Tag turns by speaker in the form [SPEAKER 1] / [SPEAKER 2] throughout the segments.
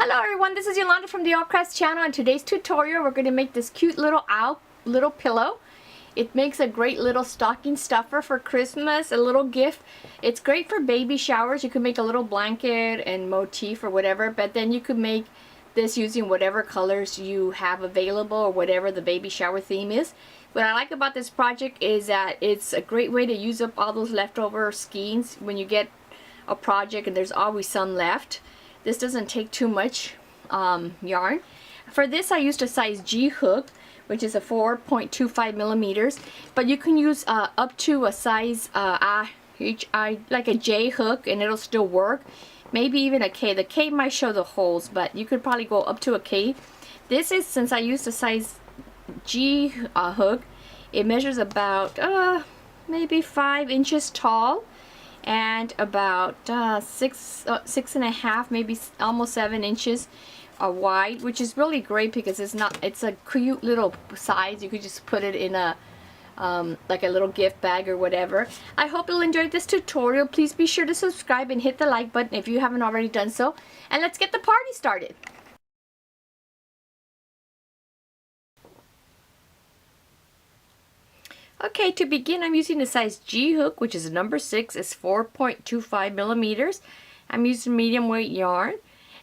[SPEAKER 1] Hello everyone, this is Yolanda from the Crafts channel. In today's tutorial we're going to make this cute little owl little pillow. It makes a great little stocking stuffer for Christmas, a little gift. It's great for baby showers. You could make a little blanket and motif or whatever, but then you could make this using whatever colors you have available or whatever the baby shower theme is. What I like about this project is that it's a great way to use up all those leftover skeins when you get a project and there's always some left. This doesn't take too much yarn. For this I used a size G hook, which is a 4.25 millimeters, but you can use up to a size like a J hook and it'll still work. Maybe even a K. The K might show the holes, but you could probably go up to a K. This is, since I used a size G hook, it measures about maybe 5 inches tall and about 6.5, maybe almost 7 inches wide, which is really great because it's a cute little size. You could just put it in a like a little gift bag or whatever. I hope you'll enjoy this tutorial. Please be sure to subscribe and hit the like button if you haven't already done so, and let's get the party started. Okay, to begin I'm using the size G hook, which is a number 6. It's 4.25 millimeters. I'm using medium weight yarn,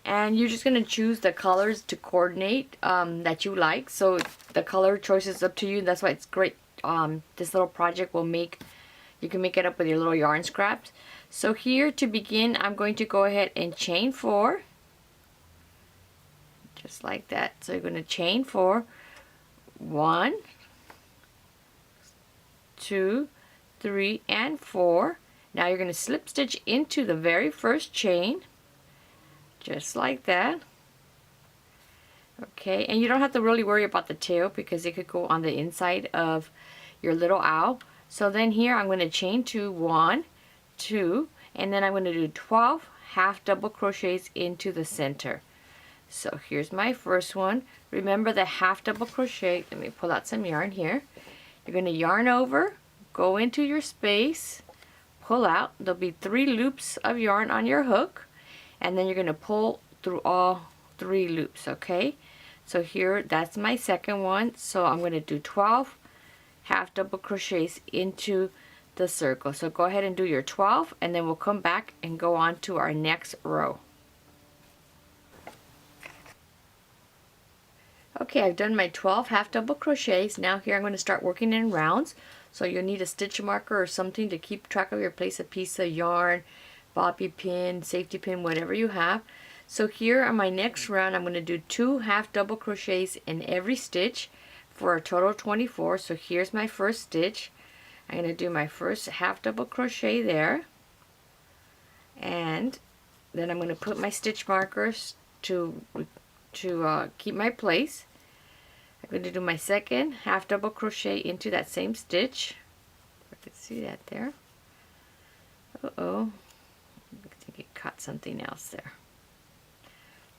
[SPEAKER 1] and you're just going to choose the colors to coordinate that you like. So the color choice is up to you. That's why it's great. This little project will you can make it up with your little yarn scraps. So here to begin I'm going to go ahead and chain 4, just like that. So you're going to chain 4, 1, 2, 3, and 4. Now you're going to slip stitch into the very first chain, just like that. Okay, and you don't have to really worry about the tail because it could go on the inside of your little owl. So then here I'm going to chain 2, 1, 2, and then I'm going to do 12 half double crochets into the center. So here's my first one. Remember the half double crochet. Let me pull out some yarn here. You're going to yarn over, go into your space, pull out. There'll be 3 loops of yarn on your hook, and then you're going to pull through all 3 loops, okay? So here, that's my second one. So I'm going to do 12 half double crochets into the circle. So go ahead and do your 12, and then we'll come back and go on to our next row. Okay, I've done my 12 half double crochets. Now here I'm going to start working in rounds. So you'll need a stitch marker or something to keep track of your place, a piece of yarn, bobby pin, safety pin, whatever you have. So here on my next round I'm going to do 2 half double crochets in every stitch for a total of 24. So here's my first stitch. I'm going to do my first half double crochet there, and then I'm going to put my stitch markers to keep my place. I'm going to do my second half double crochet into that same stitch. I can see that there. Uh-oh, I think it caught something else there.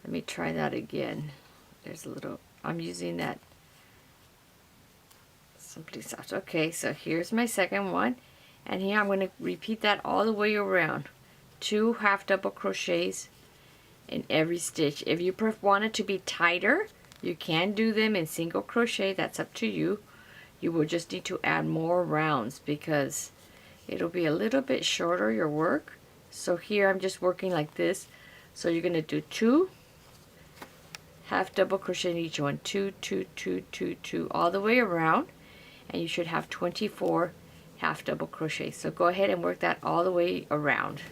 [SPEAKER 1] Let me try that again. There's a little, I'm using that Simply Soft. Okay, so here's my second one, and here I'm going to repeat that all the way around. 2 half double crochets in every stitch. If you want it to be tighter, you can do them in single crochet. That's up to you. You will just need to add more rounds because it'll be a little bit shorter, your work. So here I'm just working like this. So you're going to do 2 half double crochet in each one. 2, 2, 2, 2, 2 all the way around, and you should have 24 half double crochets. So go ahead and work that all the way around.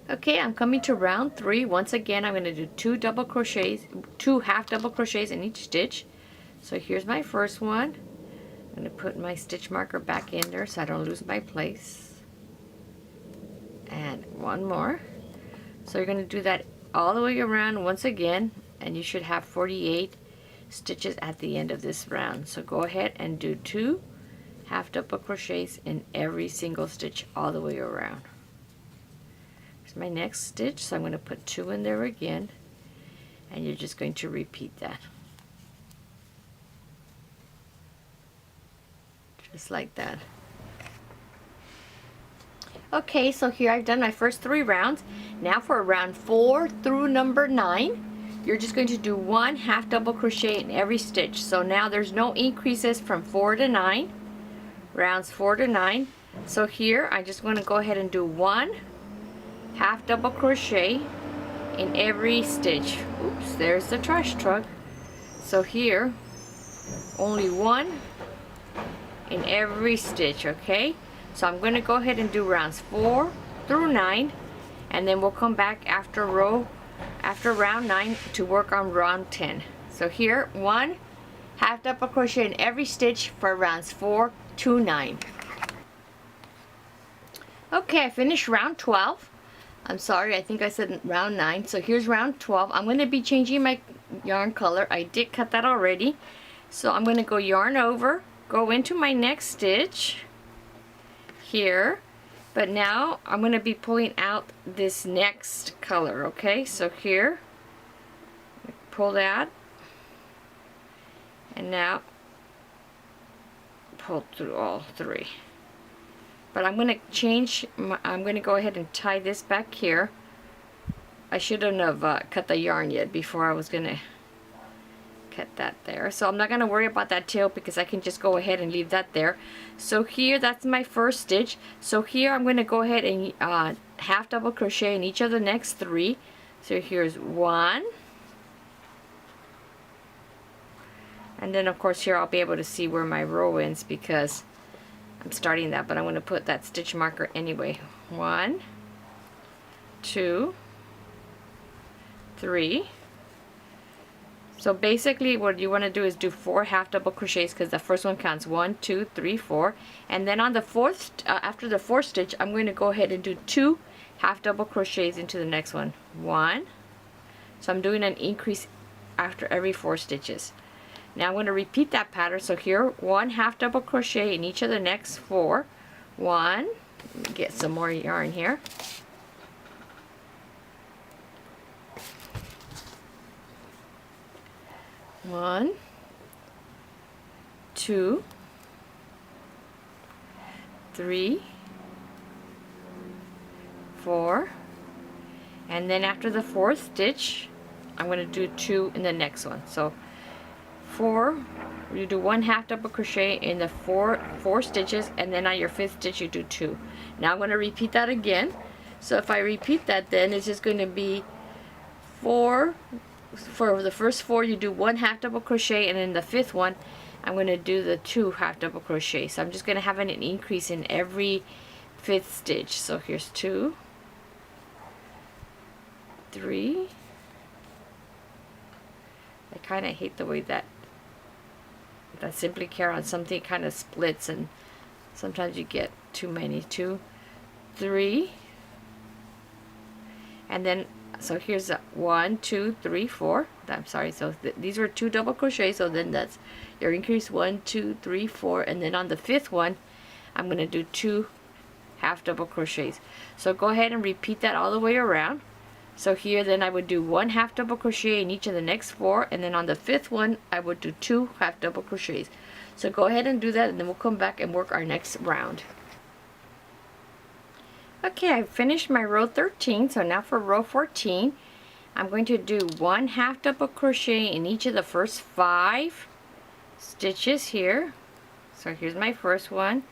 [SPEAKER 1] Okay, I'm coming to round 3. Once again, I'm going to do 2 half double crochets in each stitch. So here's my first one. I'm going to put my stitch marker back in there so I don't lose my place. And one more. So you're going to do that all the way around once again, and you should have 48 stitches at the end of this round. So go ahead and do 2 half double crochets in every single stitch all the way around. My next stitch, so I'm going to put 2 in there again, and you're just going to repeat that just like that. Okay, so here I've done my first 3 rounds. Now for round 4 through number 9, you're just going to do 1 half double crochet in every stitch. So now there's no increases from 4 to 9, rounds 4 to 9. So here I just want to go ahead and do 1 half double crochet in every stitch. Oops, there's the trash truck. So here, only 1 in every stitch, okay? So I'm going to go ahead and do rounds 4 through 9, and then we'll come back after round 9 to work on round 10. So here, 1 half double crochet in every stitch for rounds 4 to 9. Okay, I finished round 12. I'm sorry, I think I said round 9. So here's round 12. I'm going to be changing my yarn color. I did cut that already. So I'm going to go yarn over, go into my next stitch here, but now I'm going to be pulling out this next color, okay? So here, pull that, and now pull through all 3. But I'm going to change, I'm going to go ahead and tie this back here. I shouldn't have cut the yarn yet before I was going to cut that there. So I'm not going to worry about that tail because I can just go ahead and leave that there. So here, that's my first stitch. So here I'm going to go ahead and half double crochet in each of the next 3. So here's 1. And then of course here I'll be able to see where my row ends because I'm starting that, but I'm going to put that stitch marker anyway. 1, 2, 3. So basically what you want to do is do 4 half double crochets because the first one counts 1, 2, 3, 4, and then on the fourth, after the 4th stitch, I'm going to go ahead and do 2 half double crochets into the next one. 1. So I'm doing an increase after every 4 stitches. Now I'm going to repeat that pattern. So here, 1 half double crochet in each of the next 4. 1. Let me get some more yarn here. 1, 2, 3, 4, and then after the 4th stitch, I'm going to do 2 in the next one. So 4, you do 1 half double crochet in the 4 stitches, and then on your 5th stitch you do 2. Now I'm going to repeat that again. So if I repeat that, then it's just going to be 4. For the first 4 you do 1 half double crochet, and in the 5th one I'm going to do the 2 half double crochet. So I'm just going to have an increase in every 5th stitch. So here's 2, 3. I kind of hate the way that Simply Care on something kind of splits, and sometimes you get too many. 2, 3, and then so here's a 1, 2, 3, 4. I'm sorry, so these were 2 double crochets, so then that's your increase 1, 2, 3, 4, and then on the 5th one I'm going to do 2 half double crochets. So go ahead and repeat that all the way around. So here then I would do 1 half double crochet in each of the next 4, and then on the 5th one I would do 2 half double crochets. So go ahead and do that, and then we'll come back and work our next round. Okay, I finished my row 13, so now for row 14 I'm going to do 1 half double crochet in each of the first 5 stitches here. So here's my first one.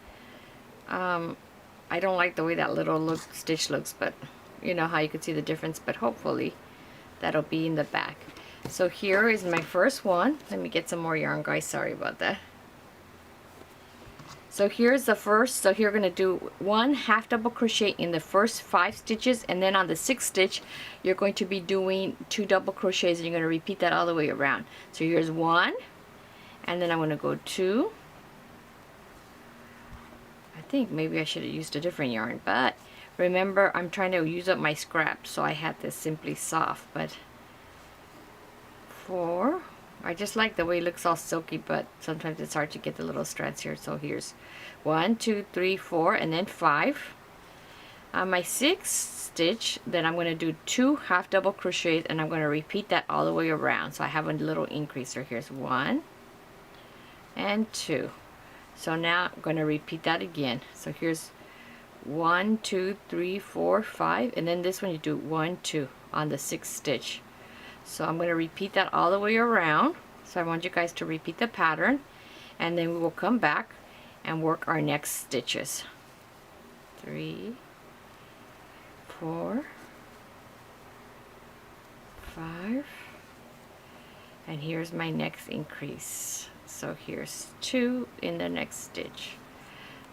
[SPEAKER 1] I don't like the way that little stitch looks, but you know how you could see the difference, but hopefully that'll be in the back. So here is my first one. Let me get some more yarn, guys, sorry about that. So here's the first. So here we're going to do 1 half double crochet in the first 5 stitches, and then on the 6th stitch you're going to be doing 2 double crochets, and you're going to repeat that all the way around. So here's 1, and then I'm going to go 2. I think maybe I should have used a different yarn, but remember I'm trying to use up my scraps, so I had this Simply Soft. But 4. I just like the way it looks all silky, but sometimes it's hard to get the little strands here. So here's 1, 2, 3, 4, and then 5. On my 6th stitch, then I'm going to do 2 half double crochets, and I'm going to repeat that all the way around. So I have a little increase. So here's 1 and 2. So now I'm going to repeat that again. So here's 1, 2, 3, 4, 5, and then this one you do 1, 2 on the 6th stitch. So I'm going to repeat that all the way around. So I want you guys to repeat the pattern, and then we will come back and work our next stitches. 3, 4, 5, and here's my next increase. So here's 2 in the next stitch.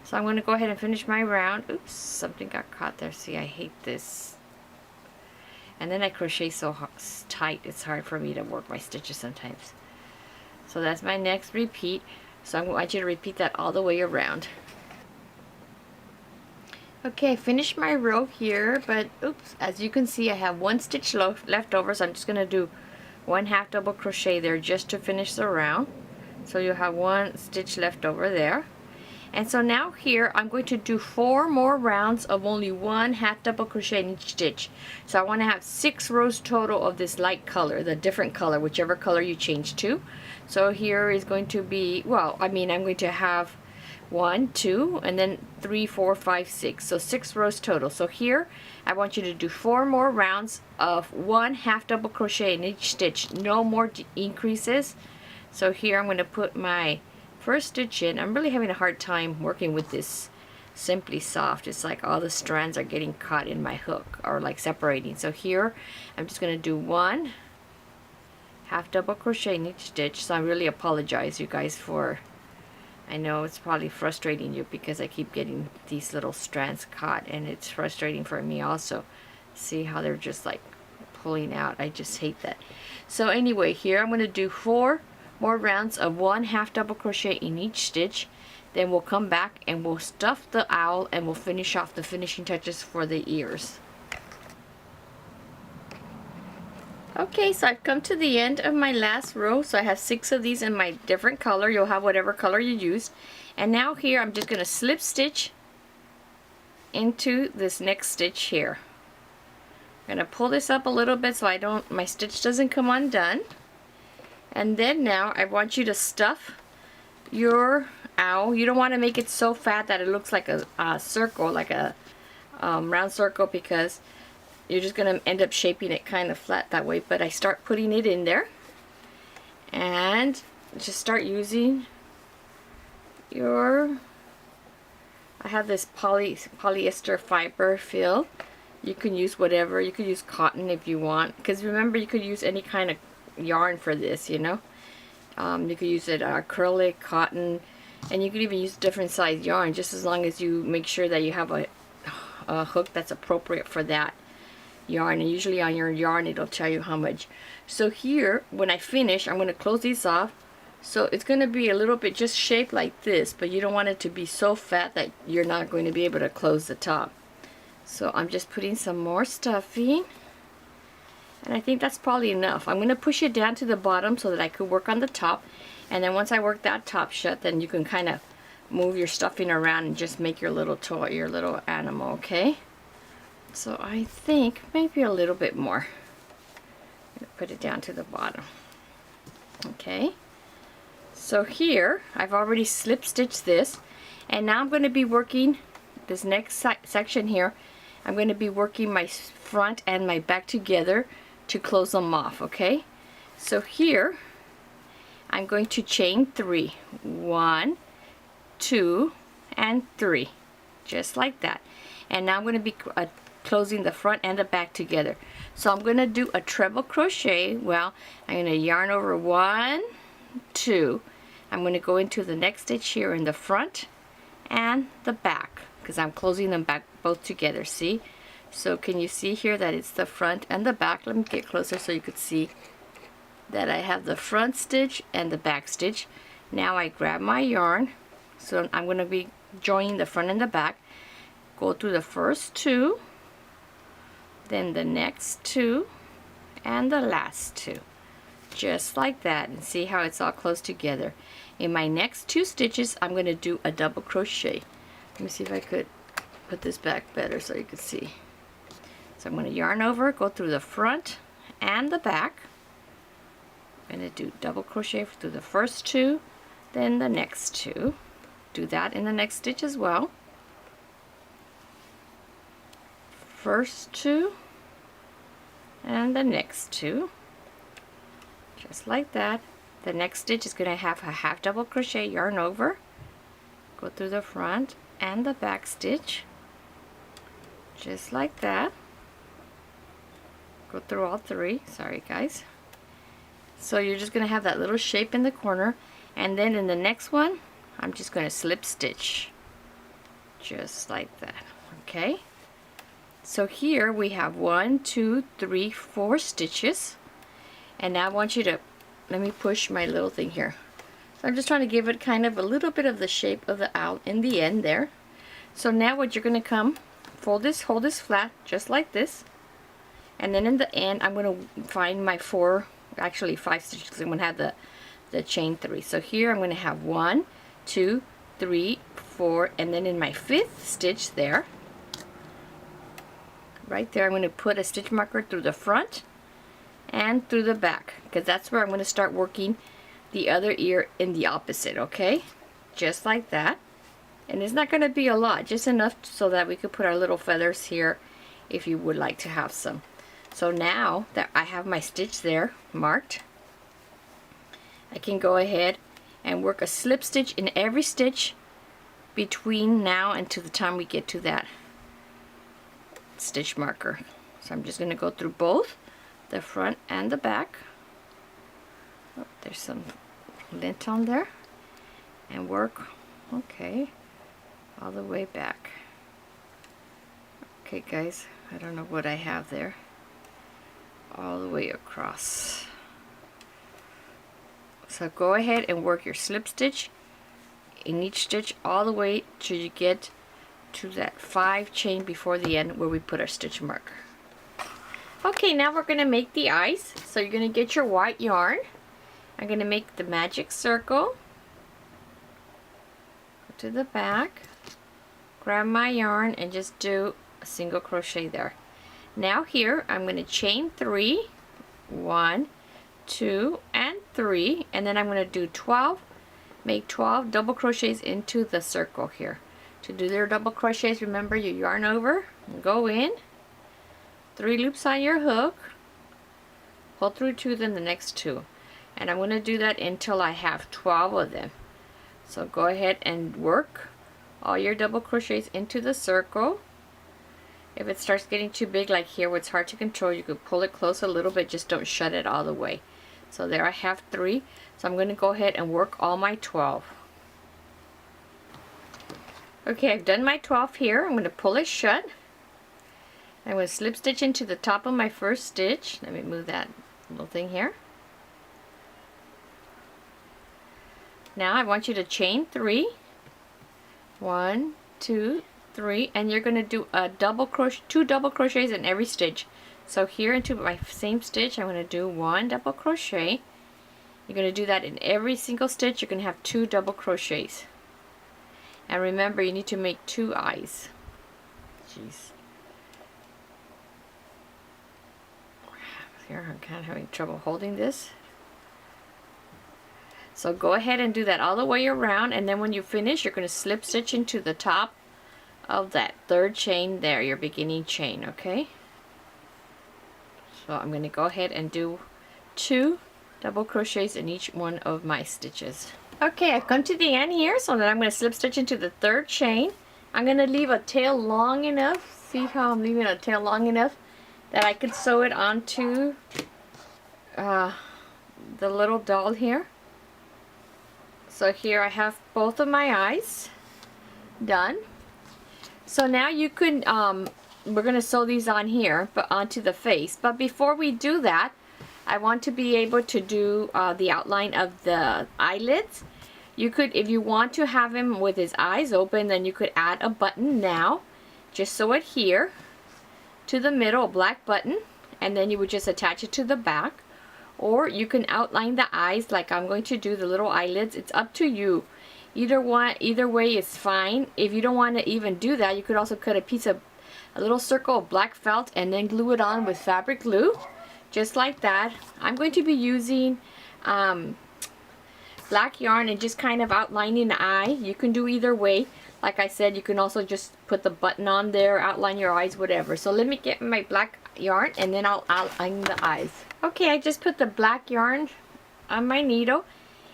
[SPEAKER 1] So I'm going to go ahead and finish my round. Oops, something got caught there. See, I hate this. And then I crochet so tight, it's hard for me to work my stitches sometimes. So that's my next repeat. So I want you to repeat that all the way around. Okay, I finished my row here, but oops, as you can see I have 1 stitch left over, so I'm just going to do 1 half double crochet there just to finish the round. So you'll have 1 stitch left over there. And so now here I'm going to do 4 more rounds of only 1 half double crochet in each stitch. So I want to have 6 rows total of this light color, the different color, whichever color you change to. So here is going to be, well, I mean I'm going to have 1, 2, and then 3, 4, 5, 6. So 6 rows total. So here I want you to do 4 more rounds of 1 half double crochet in each stitch. No more increases. So here I'm going to put my first stitch in. I'm really having a hard time working with this Simply Soft. It's like all the strands are getting caught in my hook or like separating. So here I'm just going to do 1 half double crochet in each stitch. So I really apologize you guys for, I know it's probably frustrating you because I keep getting these little strands caught, and it's frustrating for me also. See how they're just like pulling out. I just hate that. So anyway, here I'm going to do 4 more rounds of 1 half double crochet in each stitch. Then we'll come back and we'll stuff the owl and we'll finish off the finishing touches for the ears. Okay, so I've come to the end of my last row. So I have 6 of these in my different color. You'll have whatever color you used. And now here I'm just going to slip stitch into this next stitch here. I'm going to pull this up a little bit so my stitch doesn't come undone. And then now I want you to stuff your owl. You don't want to make it so fat that it looks like a circle, like a round circle, because you're just going to end up shaping it kind of flat that way. But I start putting it in there and just start using your, I have this polyester fiber fill. You can use whatever. You could use cotton if you want, because remember you could use any kind of yarn for this, you know. You could use it acrylic, cotton, and you could even use different size yarn, just as long as you make sure that you have a hook that's appropriate for that yarn. And usually on your yarn it'll tell you how much. So here when I finish I'm going to close these off. So it's going to be a little bit just shaped like this, but you don't want it to be so fat that you're not going to be able to close the top. So I'm just putting some more stuffing. And I think that's probably enough. I'm going to push it down to the bottom so that I could work on the top. And then once I work that top shut, then you can kind of move your stuffing around and just make your little toy, your little animal, okay? So I think maybe a little bit more. I'm going to put it down to the bottom. Okay. So here, I've already slip stitched this. And now I'm going to be working this next section here. I'm going to be working my front and my back together to close them off, okay? So here I'm going to chain 3, 1, 2, and 3, just like that. And now I'm going to be closing the front and the back together. So I'm going to do a treble crochet. Well, I'm going to yarn over 1, 2. I'm going to go into the next stitch here in the front and the back, because I'm closing them back both together. See? So can you see here that it's the front and the back? Let me get closer so you could see that I have the front stitch and the back stitch. Now I grab my yarn. So I'm going to be joining the front and the back. Go through the first 2, then the next 2, and the last 2. Just like that. And see how it's all close together. In my next 2 stitches, I'm going to do a double crochet. Let me see if I could put this back better so you can see. So I'm going to yarn over, go through the front and the back. I'm going to do double crochet through the first 2, then the next 2. Do that in the next stitch as well. first two and the next two, just like that. The next stitch is going to have a half double crochet, yarn over, go through the front and the back stitch, just like that. Go through all three, sorry guys. So you're just going to have that little shape in the corner, and then in the next one I'm just going to slip stitch, just like that. Okay, so here we have 1, 2, 3, 4 stitches, and now I want you to, let me push my little thing here. So I'm just trying to give it kind of a little bit of the shape of the owl in the end there. So now what you're going to come, fold this, hold this flat just like this, and then in the end I'm going to find my 4, actually 5 stitches, because I'm going to have the chain 3. So here I'm going to have 1, 2, 3, 4, and then in my 5th stitch there, right there, I'm going to put a stitch marker through the front and through the back, because that's where I'm going to start working the other ear in the opposite. Okay, just like that. And it's not going to be a lot, just enough so that we could put our little feathers here if you would like to have some. So now that I have my stitch there marked, I can go ahead and work a slip stitch in every stitch between now and to the time we get to that stitch marker. So I'm just going to go through both the front and the back. Oh, there's some lint on there, and work, okay, all the way back. Okay guys, I don't know what I have there, all the way across. So go ahead and work your slip stitch in each stitch all the way till you get to that 5 chain before the end where we put our stitch marker. Okay, now we're going to make the eyes. So you're going to get your white yarn. I'm going to make the magic circle. Go to the back, grab my yarn and just do a single crochet there. Now here I'm going to chain 3, 1, 2 and 3, and then I'm going to do 12, make 12 double crochets into the circle here. To do their double crochets, remember you yarn over, go in, 3 loops on your hook, pull through 2, then the next 2, and I'm going to do that until I have 12 of them. So go ahead and work all your double crochets into the circle. If it starts getting too big like here where it's hard to control, you could pull it close a little bit, just don't shut it all the way. So there I have 3, so I'm going to go ahead and work all my 12. Okay, I've done my 12 here. I'm going to pull it shut. I'm going to slip stitch into the top of my first stitch. Let me move that little thing here. Now I want you to chain 3, 1, 2, 3, and you're going to do a double crochet, 2 double crochets in every stitch. So here into my same stitch I'm going to do 1 double crochet. You're going to do that in every single stitch. You're going to have 2 double crochets. And remember, you need to make 2 eyes. Jeez. Here I'm kind of having trouble holding this. So go ahead and do that all the way around, and then when you finish you're going to slip stitch into the top of that 3rd chain there, your beginning chain. Okay, so I'm going to go ahead and do 2 double crochets in each one of my stitches. Okay, I've come to the end here, so then I'm going to slip stitch into the 3rd chain. I'm going to leave a tail long enough, see how I'm leaving a tail long enough that I could sew it onto the little doll here. So here I have both of my eyes done. So now you can, we're going to sew these on here, but onto the face. But before we do that, I want to be able to do the outline of the eyelids. You could, if you want to have him with his eyes open, then you could add a button now. Just sew it here to the middle, a black button, and then you would just attach it to the back. Or you can outline the eyes like I'm going to do the little eyelids. It's up to you. Either way is fine. If you don't want to even do that, you could also cut a little circle of black felt and then glue it on with fabric glue, just like that. I'm going to be using black yarn and just kind of outlining the eye. You can do either way. Like I said, you can also just put the button on there, outline your eyes, whatever. So let me get my black yarn and then I'll outline the eyes. Okay, I just put the black yarn on my needle,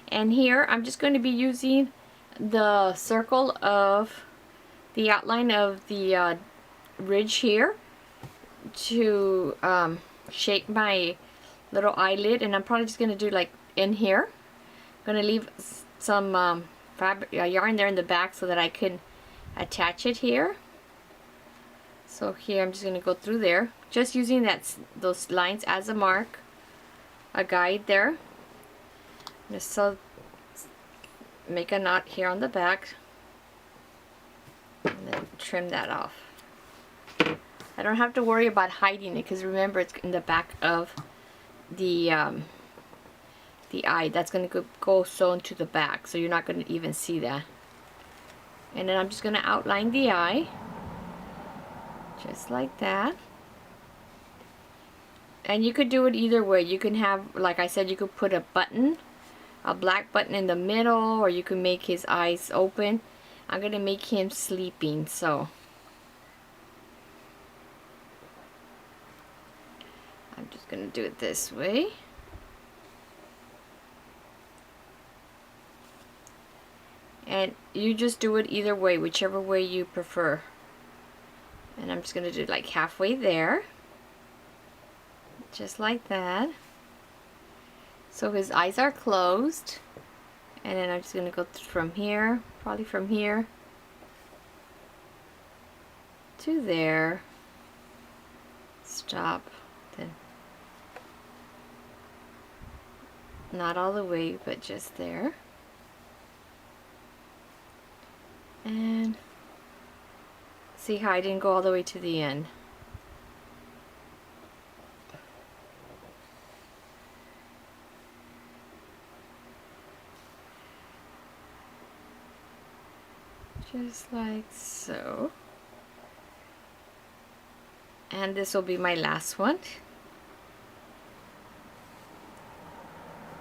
[SPEAKER 1] and here I'm just going to be using the circle of the outline of the ridge here to shape my little eyelid, and I'm probably just going to do like in here. I'm going to leave some fabric yarn there in the back so that I can attach it here. So here I'm just going to go through there, just using those lines as a mark, a guide there. Just so make a knot here on the back and then trim that off. I don't have to worry about hiding it because remember it's in the back of the eye. That's going to go sewn to the back, so you're not going to even see that. And then I'm just going to outline the eye just like that. And you could do it either way. You can have, like I said, you could put a button, a black button in the middle, or you can make his eyes open. I'm going to make him sleeping, so I'm just going to do it this way. And you just do it either way, whichever way you prefer. And I'm just going to do like halfway there. Just like that. So his eyes are closed. And then I'm just going to go from here, probably from here to there. Stop. Then not all the way, but just there. And see how I didn't go all the way to the end. Just like so. And this will be my last one.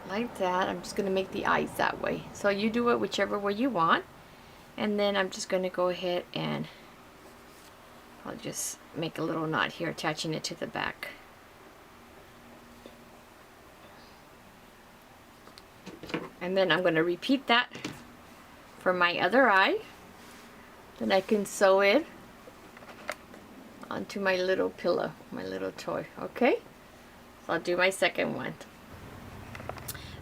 [SPEAKER 1] Like that. I'm just going to make the eyes that way. So you do it whichever way you want. And then I'm just going to go ahead and I'll just make a little knot here, attaching it to the back. And then I'm going to repeat that for my other eye. Then I can sew it onto my little pillow, my little toy. Okay? So I'll do my second one.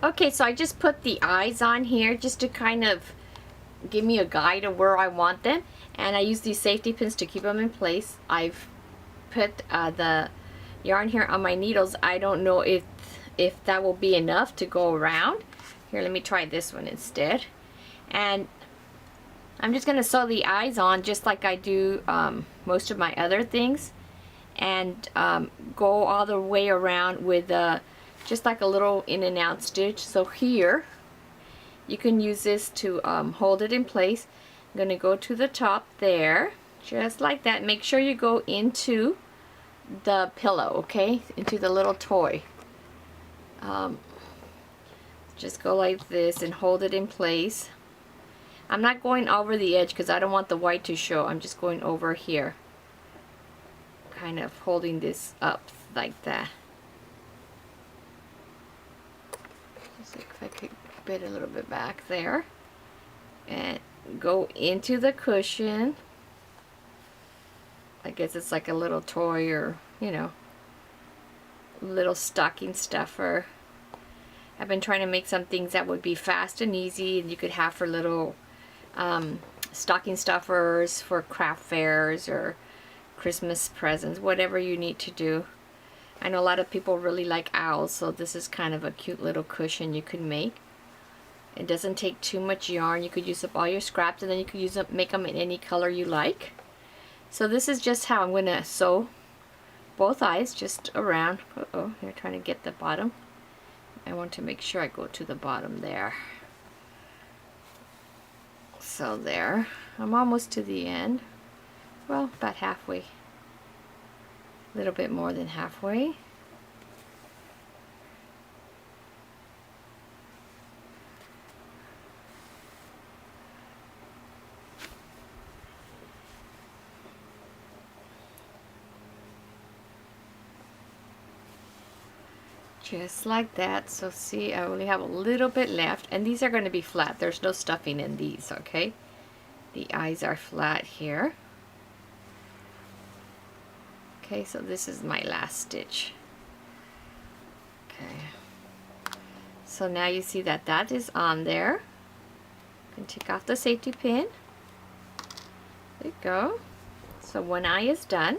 [SPEAKER 1] Okay, so I just put the eyes on here just to kind of give me a guide of where I want them, and I use these safety pins to keep them in place. I've put the yarn here on my needles. I don't know if that will be enough to go around. Here, let me try this one instead. And I'm just going to sew the eyes on just like I do most of my other things, and go all the way around with just like a little in and out stitch. So here you can use this to hold it in place. I'm going to go to the top there, just like that. Make sure you go into the pillow, okay? Into the little toy. Just go like this and hold it in place. I'm not going over the edge because I don't want the white to show. I'm just going over here, kind of holding this up like that. Just like if I could bit a little bit back there, and go into the cushion. I guess it's like a little toy, or you know, little stocking stuffer. I've been trying to make some things that would be fast and easy, and you could have for little stocking stuffers for craft fairs or Christmas presents, whatever you need to do. I know a lot of people really like owls, so this is kind of a cute little cushion you can make. It doesn't take too much yarn. You could use up all your scraps, and then you could use them, make them in any color you like. So this is just how I'm going to sew both eyes, just around. Uh-oh, you're trying to get the bottom. I want to make sure I go to the bottom there. So there. I'm almost to the end. Well, about halfway. A little bit more than halfway. Just like that. So see, I only have a little bit left, and these are going to be flat. There's no stuffing in these, okay? The eyes are flat here. Okay, so this is my last stitch. Okay. So now you see that that is on there. You can take off the safety pin. There you go. So one eye is done.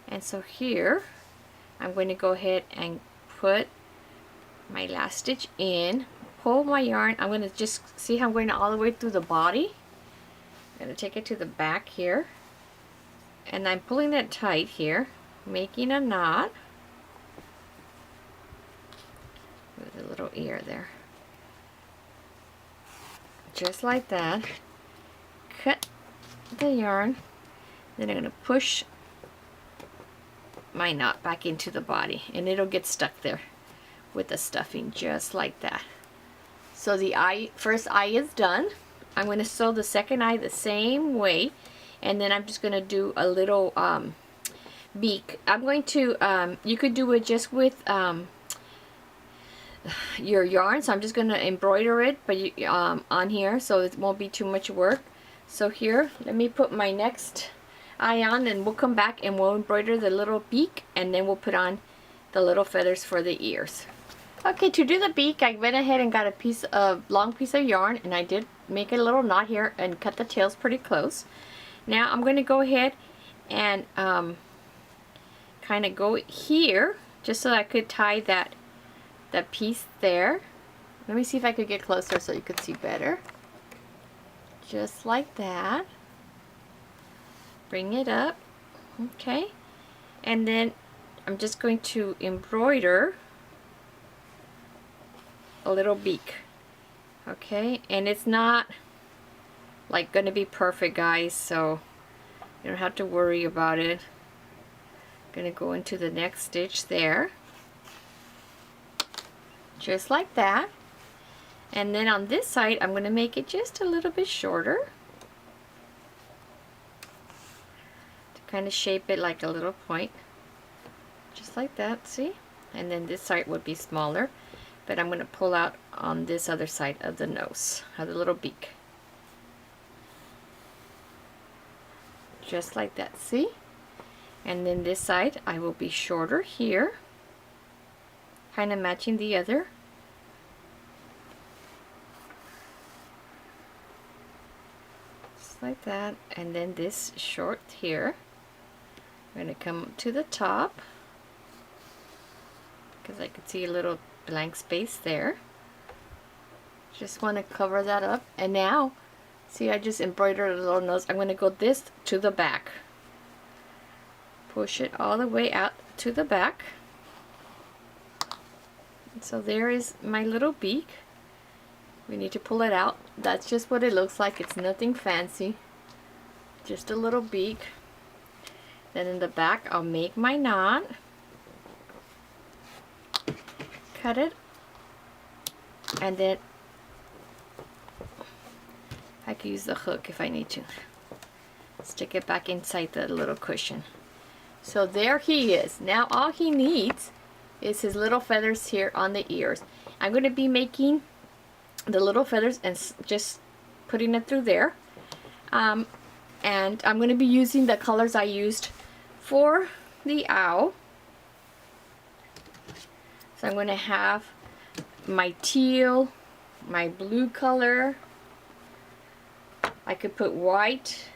[SPEAKER 1] And so here, I'm going to go ahead and put my last stitch in, pull my yarn. I'm going to just see how I'm going all the way through the body. I'm going to take it to the back here, and I'm pulling it tight here, making a knot with a little ear there, just like that. Cut the yarn, then I'm going to push my knot back into the body, and it'll get stuck there with the stuffing, just like that. So the first eye is done. I'm going to sew the second eye the same way, and then I'm just going to do a little beak. I'm going to you could do it just with your yarn, so I'm just going to embroider it but on here, so it won't be too much work. So here, let me put my next eye on, and we'll come back and we'll embroider the little beak, and then we'll put on the little feathers for the ears. Okay, to do the beak, I went ahead and got a long piece of yarn, and I did make a little knot here and cut the tails pretty close. Now I'm going to go ahead and kind of go here, just so I could tie that piece there. Let me see if I could get closer so you could see better. Just like that. Bring it up. Okay, and then I'm just going to embroider a little beak. Okay, and it's not like gonna be perfect, guys, so you don't have to worry about it. Gonna go into the next stitch there, just like that. And then on this side, I'm gonna make it just a little bit shorter to kind of shape it like a little point, just like that. See? And then this side would be smaller, but I'm going to pull out on this other side of the nose, of the little beak. Just like that, see? And then this side, I will be shorter here, kind of matching the other. Just like that. And then this short here, I'm going to come to the top, because I could see a little blank space there. Just want to cover that up. And now, see, I just embroidered a little nose. I'm going to go this to the back. Push it all the way out to the back. And so there is my little beak. We need to pull it out. That's just what it looks like. It's nothing fancy. Just a little beak. Then in the back, I'll make my knot. Cut it, and then I can use the hook if I need to. Stick it back inside the little cushion. So there he is. Now all he needs is his little feathers here on the ears. I'm going to be making the little feathers and just putting it through there. And I'm going to be using the colors I used for the owl. So I'm going to have my teal, my blue color. I could put white,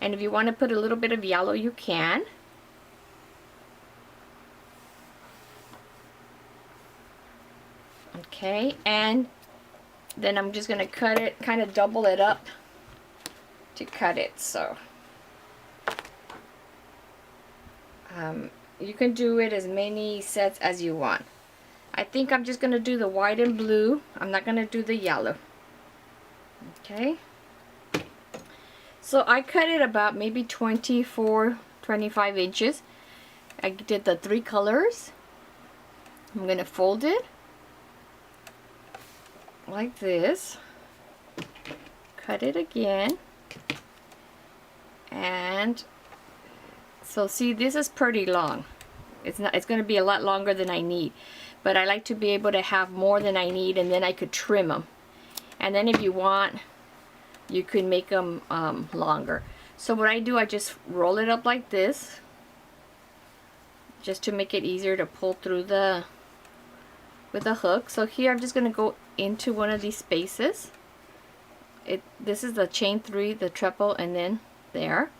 [SPEAKER 1] and if you want to put a little bit of yellow, you can. Okay, and then I'm just going to cut it, kind of double it up to cut it. So you can do it as many sets as you want. I think I'm just going to do the white and blue. I'm not going to do the yellow. Okay. So I cut it about maybe 24, 25 inches. I did the 3 colors. I'm going to fold it like this. Cut it again. And so see, this is pretty long. It's going to be a lot longer than I need. But I like to be able to have more than I need, and then I could trim them. And then if you want, you can make them longer. So what I do, I just roll it up like this, just to make it easier to pull through with the hook. So here I'm just going to go into one of these spaces. This is the chain 3, the treble, and then there.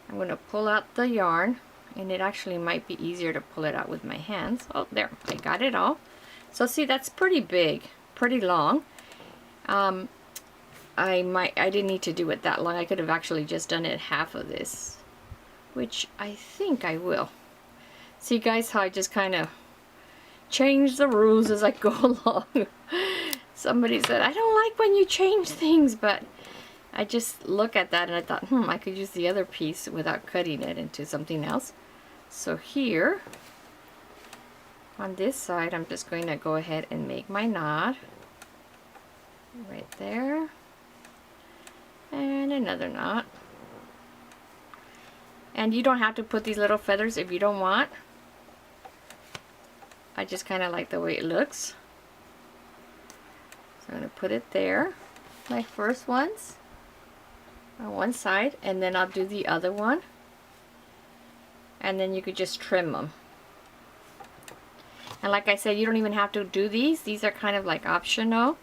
[SPEAKER 1] I'm going to pull out the yarn, and it actually might be easier to pull it out with my hands. Oh, there, I got it all. So see, that's pretty big, pretty long. I didn't need to do it that long. I could have actually just done it half of this, which I think I will. See guys, how I just kind of change the rules as I go along. Somebody said, I don't like when you change things, but I just look at that and I thought, I could use the other piece without cutting it into something else. So here, on this side, I'm just going to go ahead and make my knot. Right there. And another knot. And you don't have to put these little feathers if you don't want. I just kind of like the way it looks. So I'm going to put it there. My first ones on one side, and then I'll do the other one. And then you could just trim them. And like I said, you don't even have to do these. These are kind of like optional.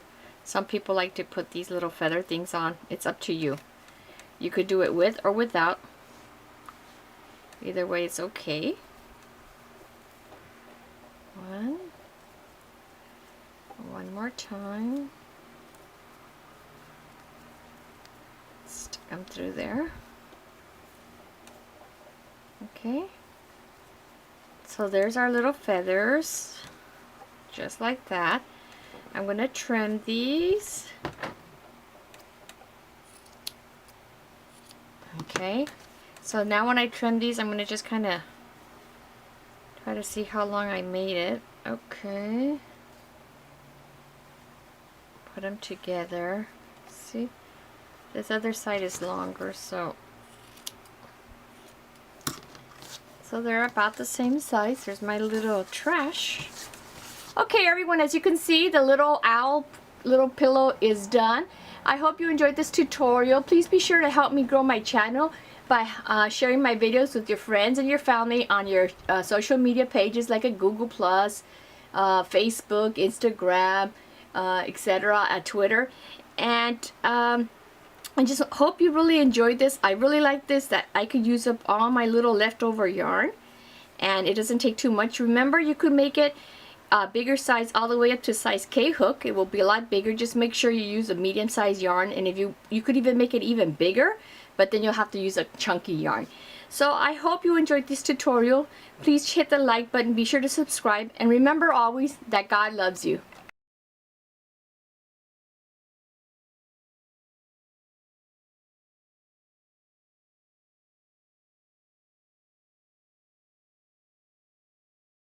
[SPEAKER 1] Some people like to put these little feather things on. It's up to you. You could do it with or without. Either way, it's okay. One more time. Stick them through there. Okay. So there's our little feathers. Just like that. I'm going to trim these. Okay, so now when I trim these, I'm going to just kind of try to see how long I made it. Okay. Put them together. See? This other side is longer, so they're about the same size. There's my little trash. Okay everyone, as you can see, the little owl little pillow is done. I hope you enjoyed this tutorial. Please be sure to help me grow my channel by sharing my videos with your friends and your family on your social media pages like a Google+, Facebook, Instagram, etc., at Twitter. And I just hope you really enjoyed this. I really like this, that I could use up all my little leftover yarn, and it doesn't take too much. Remember, you could make it bigger size all the way up to size K hook. It will be a lot bigger. Just make sure you use a medium size yarn, and if you could even make it even bigger, but then you'll have to use a chunky yarn. So I hope you enjoyed this tutorial. Please hit the like button, be sure to subscribe, and remember always that God loves you.